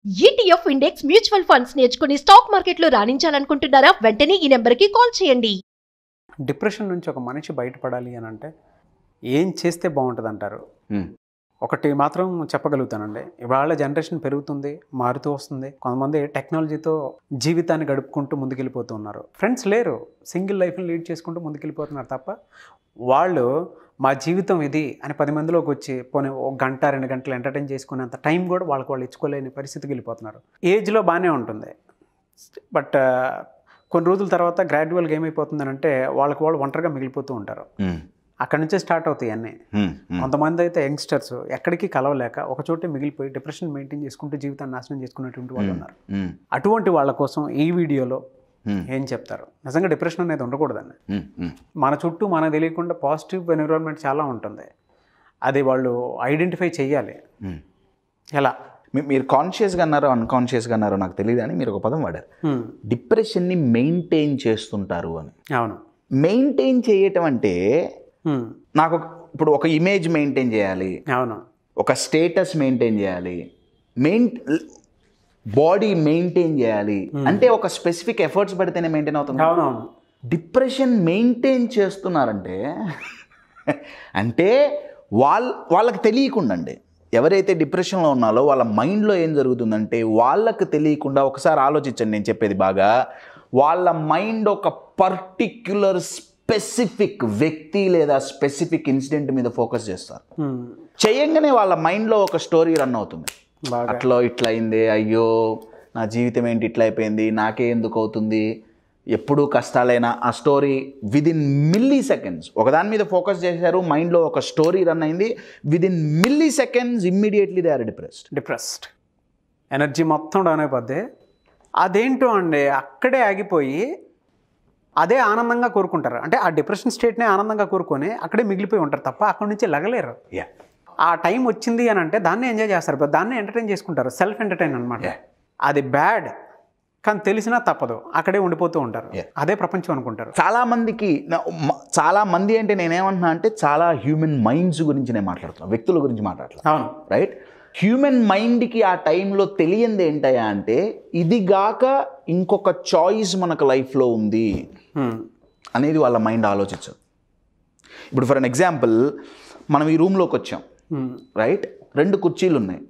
ETF index mutual funds నేర్చుకుని stock మార్కెట్లో రాణించాలనుకుంటున్నారా? వెంటనే ఈ నెంబర్కి కాల్ చేయండి. డిప్రెషన్ నుంచి ఒక మనిషి బయటపడాలి అని అంటే ఏం చేస్తే బాగుంటుంది అంటారు? ఒకటి మాత్రం చెప్పగలుగుతానండి. ఇవాళ జనరేషన్ పెరుగుతుంది, మారుతూ వస్తుంది. కొంతమంది టెక్నాలజీతో జీవితాన్ని గడుపుకుంటూ ముందుకెళ్ళిపోతూ ఉన్నారు. ఫ్రెండ్స్ లేరు, సింగిల్ లైఫ్ని లీడ్ చేసుకుంటూ ముందుకెళ్ళిపోతున్నారు తప్ప వాళ్ళు మా జీవితం ఇది అని 10 మందిలోకి వచ్చి పోనీ ఒక గంట 2 గంటలు ఎంటర్టైన్ చేసుకునేంత టైం కూడా వాళ్ళు ఇచ్చుకోలేని పరిస్థితికి వెళ్ళిపోతున్నారు. ఏజ్లో బాగానే ఉంటుంది, బట్ కొన్ని రోజుల తర్వాత గ్రాడ్యువల్గా ఏమైపోతుందని అంటే వాళ్ళు ఒంటరిగా మిగిలిపోతూ ఉంటారు. అక్కడి నుంచే స్టార్ట్ అవుతాయి అన్నీ. కొంతమంది అయితే యంగ్స్టర్స్ ఎక్కడికి కలవలేక ఒక చోటే మిగిలిపోయి డిప్రెషన్ మెయింటైన్ చేసుకుంటూ జీవితాన్ని నాశనం చేసుకునేటువంటి వాళ్ళు ఉన్నారు. అటువంటి వాళ్ళ కోసం ఈ వీడియోలో ఏం చెప్తారు? నిజంగా డిప్రెషన్ అనేది ఉండకూడదండి. మన చుట్టూ మనకు తెలియకుండా పాజిటివ్ ఎన్విరాన్మెంట్ చాలా ఉంటుంది, అది వాళ్ళు ఐడెంటిఫై చెయ్యాలి. ఎలా? మీరు కాన్షియస్గా అన్నారో అన్కాన్షియస్గా అన్నారో నాకు తెలియదు అని మీరు ఒక పదం వాడారు, డిప్రెషన్ని మెయింటైన్ చేస్తుంటారు అని. అవును, మెయింటైన్ చేయటం అంటే నాకు ఇప్పుడు ఒక ఇమేజ్ మెయింటైన్ చేయాలి, అవును, ఒక స్టేటస్ మెయింటైన్ చేయాలి, బాడీ మెయింటైన్ చేయాలి అంటే ఒక స్పెసిఫిక్ ఎఫర్ట్స్ పెడితేనే మెయింటైన్ అవుతుంది. అవునవును. డిప్రెషన్ మెయింటైన్ చేస్తున్నారంటే అంటే వాళ్ళకి తెలియకుండా అండి, ఎవరైతే డిప్రెషన్లో ఉన్నారో వాళ్ళ మైండ్లో ఏం జరుగుతుందంటే వాళ్ళకి తెలియకుండా, ఒకసారి ఆలోచించండి నేను చెప్పేది బాగా, వాళ్ళ మైండ్ ఒక పర్టిక్యులర్ స్పెసిఫిక్ వ్యక్తి లేదా స్పెసిఫిక్ ఇన్సిడెంట్ మీద ఫోకస్ చేస్తారు. చేయంగానే వాళ్ళ మైండ్లో ఒక స్టోరీ రన్ అవుతుంది. అట్లా ఇట్లా అయింది, అయ్యో నా జీవితం ఏంటి ఇట్లా అయిపోయింది, నాకే ఎందుకు అవుతుంది, ఎప్పుడూ కష్టాలైనా, ఆ స్టోరీ విదిన్ మిల్లీ సెకండ్స్ ఒకదాని మీద ఫోకస్ చేశారు, మైండ్లో ఒక స్టోరీ రన్ అయింది, within milliseconds immediately they are depressed. Energy మొత్తం డౌన్ అయిపోద్ది. అదేంటో అండి, అక్కడే ఆగిపోయి అదే ఆనందంగా కోరుకుంటారు. అంటే ఆ డిప్రెషన్ స్టేట్నే ఆనందంగా కోరుకొని అక్కడే మిగిలిపోయి ఉంటారు తప్ప అక్కడి నుంచి లగలేరు. ఆ టైం వచ్చింది అని అంటే దాన్ని ఎంజాయ్ చేస్తారు, దాన్ని ఎంటర్టైన్ చేసుకుంటారు, సెల్ఫ్ ఎంటర్టైన్ అనమాట. అది బ్యాడ్ కానీ తెలిసినా తప్పదు, అక్కడే ఉండిపోతూ ఉంటారు, అదే ప్రపంచం అనుకుంటారు. చాలా మంది అంటే నేనేమంటున్నా అంటే చాలా హ్యూమన్ మైండ్స్ గురించి నేను మాట్లాడుతున్నాను, వ్యక్తుల గురించి మాట్లాడుతున్నాను. అవును, రైట్. హ్యూమన్ మైండ్కి ఆ టైంలో తెలియంది ఏంటయ్యా అంటే ఇది గాక ఇంకొక చాయిస్ మనకు లైఫ్లో ఉంది అనేది వాళ్ళ మైండ్ ఆలోచించదు. ఇప్పుడు ఫర్ అన్ ఎగ్జాంపుల్, మనం ఈ రూమ్లోకి వచ్చాం, రైట్, 2 కుర్చీలు ఉన్నాయి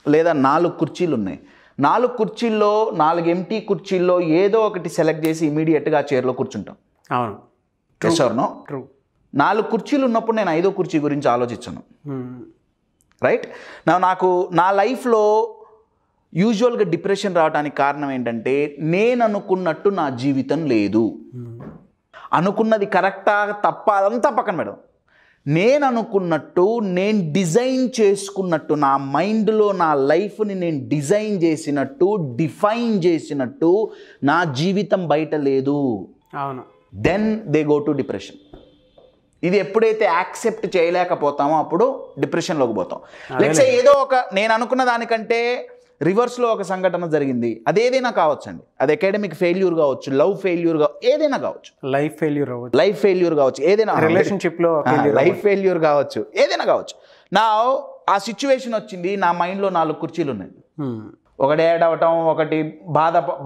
లేదా 4 కుర్చీలు ఉన్నాయి. 4 కుర్చీల్లో 4 ఎంటీ కుర్చీల్లో ఏదో ఒకటి సెలెక్ట్ చేసి ఇమీడియట్గా ఆ చైర్లో కూర్చుంటాం. అవును, ట్రూ. 4 కుర్చీలు ఉన్నప్పుడు నేను 5వ కుర్చీ గురించి ఆలోచించను. రైట్. నాకు నా లైఫ్లో యూజువల్గా డిప్రెషన్ రావడానికి కారణం ఏంటంటే నేను అనుకున్నట్టు నా జీవితం లేదు. అనుకున్నది కరెక్టా తప్ప అదంతా పక్కన పెడదాం, నేను అనుకున్నట్టు, నేను డిజైన్ చేసుకున్నట్టు, నా మైండ్లో నా లైఫ్ని నేను డిజైన్ చేసినట్టు, డిఫైన్ చేసినట్టు నా జీవితం బయట లేదు. అవును. Then they go to depression. ఇది ఎప్పుడైతే యాక్సెప్ట్ చేయలేకపోతామో అప్పుడు డిప్రెషన్లోకి పోతాం. లెట్స్ సే ఏదో ఒక నేను అనుకున్న దానికంటే రివర్స్లో ఒక సంఘటన జరిగింది, అదేదైనా కావచ్చండి, అది అకాడమిక్ ఫెయిల్యూర్ కావచ్చు, లవ్ ఫెయిల్యూర్ ఏదైనా కావచ్చు, లైఫ్ ఫెయిల్యూర్ కావచ్చు, ఏదైనా రిలేషన్షిప్లో లైఫ్ ఫెయిల్యూర్ కావచ్చు, ఏదైనా కావచ్చు. ఆ సిచ్యువేషన్ వచ్చింది, నా మైండ్లో 4 కుర్చీలు ఉన్నాయి. ఒకటి ఏడవటం, ఒకటి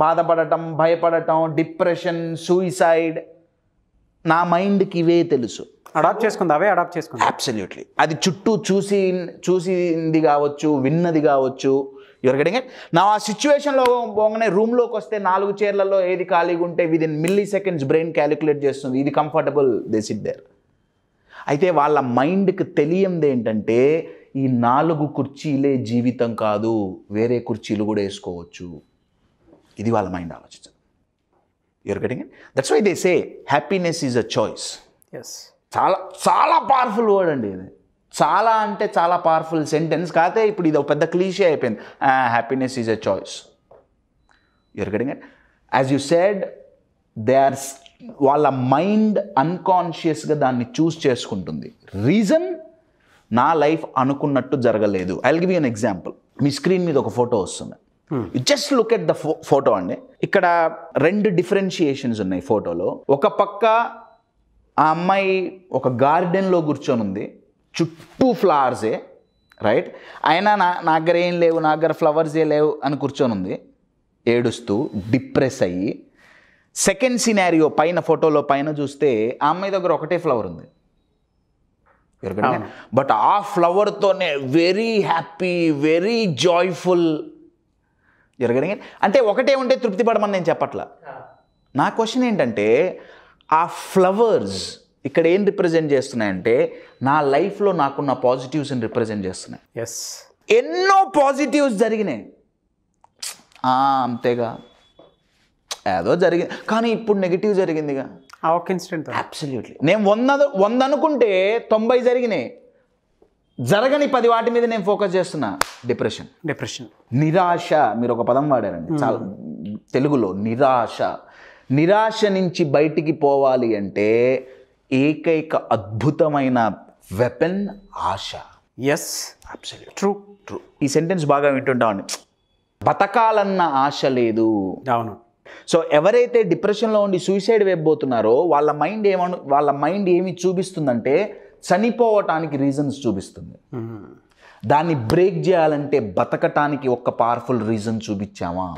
బాధపడటం, భయపడటం, డిప్రెషన్, సూయిసైడ్. నా మైండ్కి ఇవే తెలుసు, అడాప్ట్ చేసుకుంది. అబ్సల్యూట్లీ. అది చుట్టూ చూసింది కావచ్చు, విన్నది కావచ్చు. Your getting it. నా ఆ సిచ్యువేషన్లో పోగానే రూమ్లోకి వస్తే 4 చైర్లలో ఏది ఖాళీగా ఉంటే within milli seconds brain calculate చేస్తుంది, ఇది కంఫర్టబుల్, దే సిట్ దేర్. అయితే వాళ్ళ మైండ్కి తెలియంది ఏంటంటే ఈ 4 కుర్చీలే జీవితం కాదు, వేరే కుర్చీలు కూడా వేసుకోవచ్చు. ఇది వాళ్ళ మైండ్ ఆలోచించదు. Your getting it. That's why they say happiness is a choice. చాలా చాలా పవర్ఫుల్ వర్డ్ అండి ఇది, చాలా అంటే చాలా పవర్ఫుల్ సెంటెన్స్. కాకపోతే ఇప్పుడు ఇది ఒక పెద్ద క్లీషే అయిపోయింది, happiness is a choice. You're getting it. As you said, వాళ్ళ మైండ్ అన్కాన్షియస్గా దాన్ని చూస్ చేసుకుంటుంది. రీజన్, నా లైఫ్ అనుకున్నట్టు జరగలేదు. I will give you an example. మీ స్క్రీన్ మీద ఒక ఫోటో వస్తుంది, just look at the photo అండి. ఇక్కడ 2 డిఫరెన్షియేషన్స్ ఉన్నాయి ఫోటోలో. ఒక పక్క ఆ అమ్మాయి ఒక గార్డెన్లో కూర్చొని ఉంది, చుట్టూ ఫ్లవర్సే, రైట్. అయినా నా దగ్గర ఏం లేవు, నా దగ్గర ఫ్లవర్సే లేవు అని కూర్చొని ఉంది ఏడుస్తూ, డిప్రెస్ అయ్యి. సెకండ్ సినారియో పైన ఫోటోలో పైన చూస్తే ఆ అమ్మాయి దగ్గర ఒకటే ఫ్లవర్ ఉంది, బట్ ఆ ఫ్లవర్తోనే వెరీ హ్యాపీ, వెరీ జాయ్ఫుల్. జరగడం అంటే ఒకటే ఉంటే తృప్తి పడమని నేను చెప్పట్లా. నా క్వశ్చన్ ఏంటంటే ఆ ఫ్లవర్స్ ఇక్కడ ఏం రిప్రజెంట్ చేస్తున్నాయంటే నా లైఫ్లో నాకున్న పాజిటివ్స్ని రిప్రజెంట్ చేస్తున్నాయి. ఎస్, ఎన్నో పాజిటివ్స్ జరిగినాయి, అంతేగా ఏదో జరిగింది, కానీ ఇప్పుడు నెగిటివ్ జరిగిందిగా ఆ ఒక్క ఇన్సిడెంట్. అబ్సల్యూట్లీ. నేను 100 అనుకుంటే 90 జరిగినాయి, జరగని 10 వాటి మీద నేను ఫోకస్ చేస్తున్నా. డిప్రెషన్, నిరాశ. మీరు ఒక పదం వాడారండి చాలా తెలుగులో, నిరాశ. నిరాశ నుంచి బయటికి పోవాలి అంటే ఏకైక అద్భుతమైన వెపన్ ఆశ. Yes, absolute true. ఈ సెంటెన్స్ బాగా వింటుంటామండి, బతకాలన్న ఆశ లేదు. అవును. సో ఎవరైతే డిప్రెషన్లో ఉండి సూసైడ్ వేయబోతున్నారో వాళ్ళ మైండ్ ఏమి చూపిస్తుందంటే చనిపోవటానికి రీజన్స్ చూపిస్తుంది. దాన్ని బ్రేక్ చేయాలంటే బతకటానికి ఒక పవర్ఫుల్ రీజన్ చూపించామా?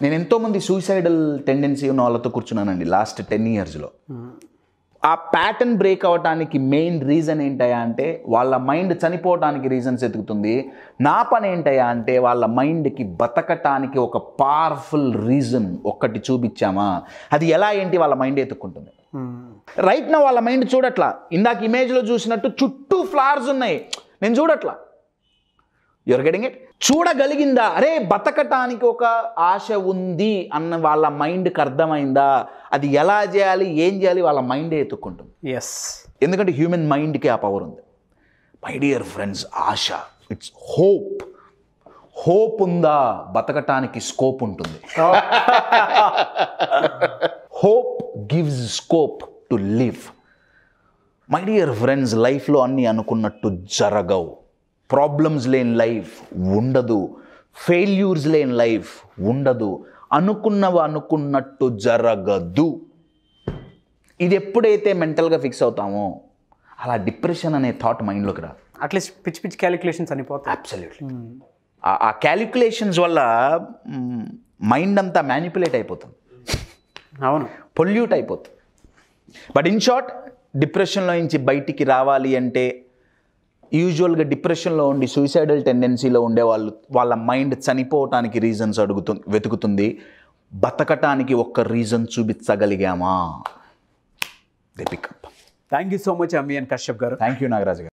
నేను ఎంతోమంది సూసైడల్ టెండెన్సీ ఉన్న వాళ్ళతో కూర్చున్నానండి లాస్ట్ 10 yearsలో. ఆ ప్యాటర్న్ బ్రేక్ అవ్వటానికి మెయిన్ రీజన్ ఏంటయా అంటే వాళ్ళ మైండ్ చనిపోవటానికి రీజన్స్ ఎతుకుతుంది. నా పని ఏంటయా అంటే వాళ్ళ మైండ్కి బతకటానికి ఒక పవర్ఫుల్ రీజన్ ఒక్కటి చూపించామా? అది ఎలా ఏంటి వాళ్ళ మైండ్ ఎత్తుక్కుంటుంది. రైట్ నా వాళ్ళ మైండ్ చూడట్లా. ఇందాక ఇమేజ్లో చూసినట్టు చుట్టూ ఫ్లవర్స్ ఉన్నాయి, నేను చూడట్లా. You're getting it? చూడగలిగిందా? అరే బతకటానికి ఒక ఆశ ఉంది అన్న వాళ్ళ మైండ్కి అర్థమైందా? అది ఎలా చేయాలి, ఏం చేయాలి, వాళ్ళ మైండే ఎత్తుక్కుంటుంది. ఎస్, ఎందుకంటే హ్యూమన్ మైండ్కి ఆ పవర్ ఉంది. My dear friends, Asha, it's hope. Hope ఉందా బతకటానికి స్కోప్ ఉంటుంది. Hope gives scope to live. My dear friends, లైఫ్లో అన్నీ అనుకున్నట్టు జరగవు. ప్రాబ్లమ్స్ లేని లైఫ్ ఉండదు, ఫెయిల్యూర్స్ లేని లైఫ్ ఉండదు, అనుకున్నవి అనుకున్నట్టు జరగదు. ఇది ఎప్పుడైతే మెంటల్గా ఫిక్స్ అవుతామో అలా డిప్రెషన్ అనే థాట్ మైండ్లోకి రాదు. అట్లీస్ట్ పిచ్చి పిచ్చి క్యాలిక్యులేషన్స్ అనిపోతాయి. అబ్సల్యూట్లీ. ఆ క్యాలిక్యులేషన్స్ వల్ల మైండ్ అంతా మ్యానిపులేట్ అయిపోతుంది. అవును, పొల్యూట్ అయిపోతుంది. బట్ ఇన్ షార్ట్, డిప్రెషన్లో నుంచి బయటికి రావాలి అంటే యూజువల్గా డిప్రెషన్లో ఉండి సూసైడల్ టెండెన్సీలో ఉండేవాళ్ళు వాళ్ళ మైండ్ చనిపోవటానికి రీజన్స్ వెతుకుతుంది. బతకటానికి ఒక్క రీజన్ చూపించగలిగామా? They pick up. Thank you so much Ammiyan Kashyap garu. Thank you Nagaraju గారు.